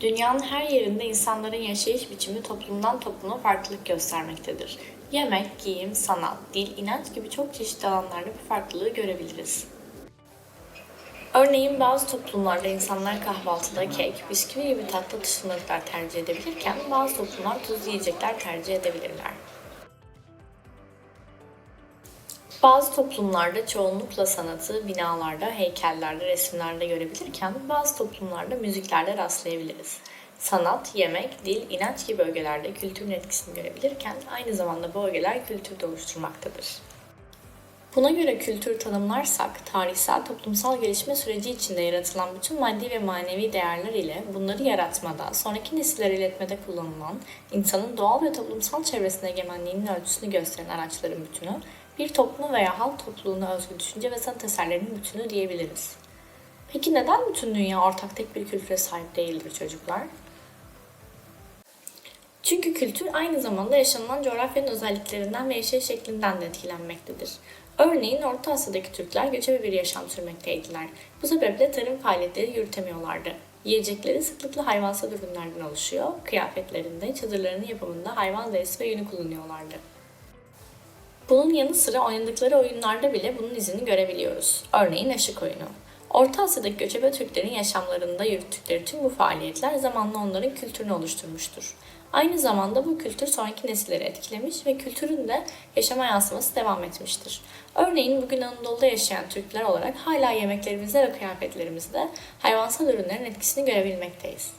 Dünyanın her yerinde insanların yaşayış biçimi toplumdan topluma farklılık göstermektedir. Yemek, giyim, sanat, dil, inanç gibi çok çeşitli alanlarda bu farklılığı görebiliriz. Örneğin bazı toplumlarda insanlar kahvaltıda kek, bisküvi gibi tatlı atıştırmalıklar tercih edebilirken bazı toplumlar tuzlu yiyecekler tercih edebilirler. Bazı toplumlarda çoğunlukla sanatı binalarda, heykellerde, resimlerde görebilirken bazı toplumlarda müziklerde rastlayabiliriz. Sanat, yemek, dil, inanç gibi bölgelerde kültürün etkisini görebilirken aynı zamanda bu bölgeler kültürü de oluşturmaktadır. Buna göre kültür tanımlarsak, tarihsel toplumsal gelişme süreci içinde yaratılan bütün maddi ve manevi değerler ile bunları yaratmada, sonraki nesillere iletmede kullanılan, insanın doğal ve toplumsal çevresine egemenliğinin ölçüsünü gösteren araçların bütünü, bir topluma veya halk topluluğuna özgü düşünce ve sanat eserlerinin bütünü diyebiliriz. Peki neden bütün dünya ortak tek bir kültüre sahip değildir çocuklar? Çünkü kültür aynı zamanda yaşanılan coğrafyanın özelliklerinden ve yaşayış şeklinden de etkilenmektedir. Örneğin Orta Asya'daki Türkler göçebe bir yaşam sürmekteydiler. Bu sebeple tarım faaliyetleri yürütemiyorlardı. Yiyecekleri sıklıkla hayvansal ürünlerden oluşuyor, kıyafetlerinde, çadırlarının yapımında hayvan derisi ve yünü kullanıyorlardı. Bunun yanı sıra oynadıkları oyunlarda bile bunun izini görebiliyoruz. Örneğin aşık oyunu. Orta Asya'daki göçebe Türklerin yaşamlarında yürüttükleri tüm bu faaliyetler zamanla onların kültürünü oluşturmuştur. Aynı zamanda bu kültür sonraki nesilleri etkilemiş ve kültürün de yaşama yansıması devam etmiştir. Örneğin bugün Anadolu'da yaşayan Türkler olarak hala yemeklerimizde ve kıyafetlerimizde hayvansal ürünlerin etkisini görebilmekteyiz.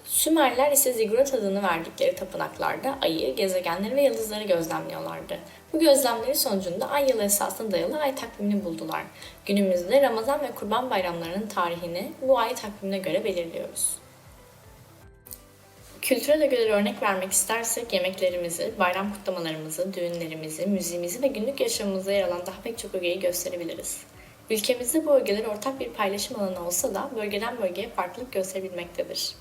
Sümerler ise zigurat adını verdikleri tapınaklarda ayı, gezegenleri ve yıldızları gözlemliyorlardı. Bu gözlemleri sonucunda ay yılı esasına dayalı ay takvimini buldular. Günümüzde Ramazan ve Kurban bayramlarının tarihini bu ay takvimine göre belirliyoruz. Kültürel ögelere örnek vermek istersek yemeklerimizi, bayram kutlamalarımızı, düğünlerimizi, müziğimizi ve günlük yaşamımızda yer alan daha pek çok ögeyi gösterebiliriz. Ülkemizde bu ögeler ortak bir paylaşım alanı olsa da bölgeden bölgeye farklılık gösterebilmektedir.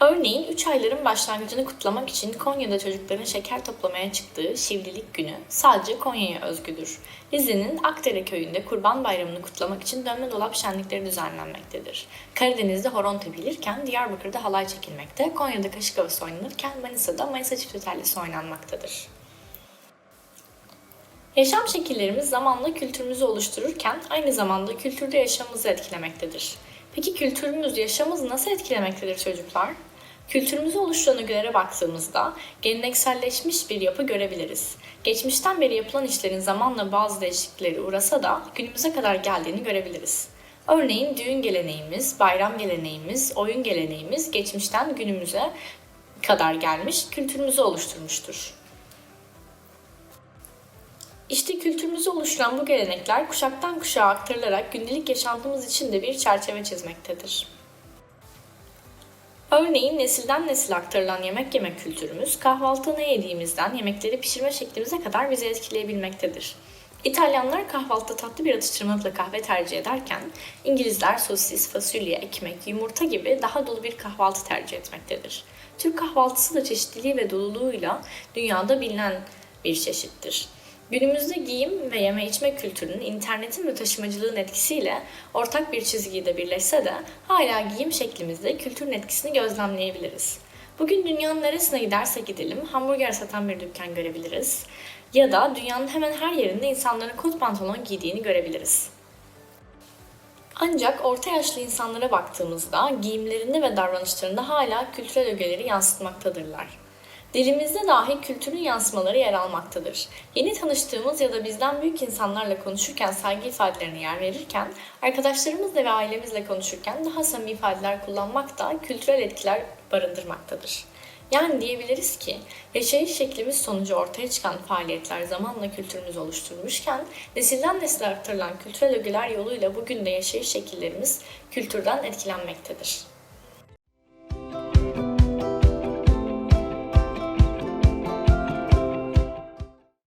Örneğin 3 ayların başlangıcını kutlamak için Konya'da çocukların şeker toplamaya çıktığı Şivlilik Günü sadece Konya'ya özgüdür. Rize'nin Akdere köyünde Kurban Bayramı'nı kutlamak için dönme dolap şenlikleri düzenlenmektedir. Karadeniz'de horon tepilirken Diyarbakır'da halay çekilmekte, Konya'da kaşık havası oynanırken Manisa'da Manisa çiftetellisi oynanmaktadır. Yaşam şekillerimiz zamanla kültürümüzü oluştururken aynı zamanda kültürde yaşamımızı etkilemektedir. Peki kültürümüz yaşamımızı nasıl etkilemektedir çocuklar? Kültürümüzü oluşturan ögelere baktığımızda gelenekselleşmiş bir yapı görebiliriz. Geçmişten beri yapılan işlerin zamanla bazı değişiklikleri uğrasa da günümüze kadar geldiğini görebiliriz. Örneğin düğün geleneğimiz, bayram geleneğimiz, oyun geleneğimiz geçmişten günümüze kadar gelmiş, kültürümüzü oluşturmuştur. İşte kültürümüzü oluşturan bu gelenekler kuşaktan kuşağa aktarılarak gündelik yaşantımız için de bir çerçeve çizmektedir. Örneğin nesilden nesile aktarılan yemek yeme kültürümüz, kahvaltı ne yediğimizden yemekleri pişirme şeklimize kadar bizi etkileyebilmektedir. İtalyanlar kahvaltıda tatlı bir atıştırmalıkla kahve tercih ederken, İngilizler sosis, fasulye, ekmek, yumurta gibi daha dolu bir kahvaltı tercih etmektedir. Türk kahvaltısı da çeşitliliği ve doluluğuyla dünyada bilinen bir çeşittir. Günümüzde giyim ve yeme içme kültürünün internetin ve taşımacılığın etkisiyle ortak bir çizgiyi birleşse de hala giyim şeklimizde kültürün etkisini gözlemleyebiliriz. Bugün dünyanın neresine gidersek gidelim hamburger satan bir dükkan görebiliriz ya da dünyanın hemen her yerinde insanların kot pantolon giydiğini görebiliriz. Ancak orta yaşlı insanlara baktığımızda giyimlerinde ve davranışlarında hala kültürel ögeleri yansıtmaktadırlar. Dilimizde dahi kültürün yansımaları yer almaktadır. Yeni tanıştığımız ya da bizden büyük insanlarla konuşurken saygı ifadelerine yer verirken, arkadaşlarımızla ve ailemizle konuşurken daha samimi ifadeler kullanmak da kültürel etkiler barındırmaktadır. Yani diyebiliriz ki, yaşayış şeklimiz sonucu ortaya çıkan faaliyetler zamanla kültürümüzü oluşturmuşken, nesilden nesile aktarılan kültürel ögeler yoluyla bugün de yaşayış şekillerimiz kültürden etkilenmektedir.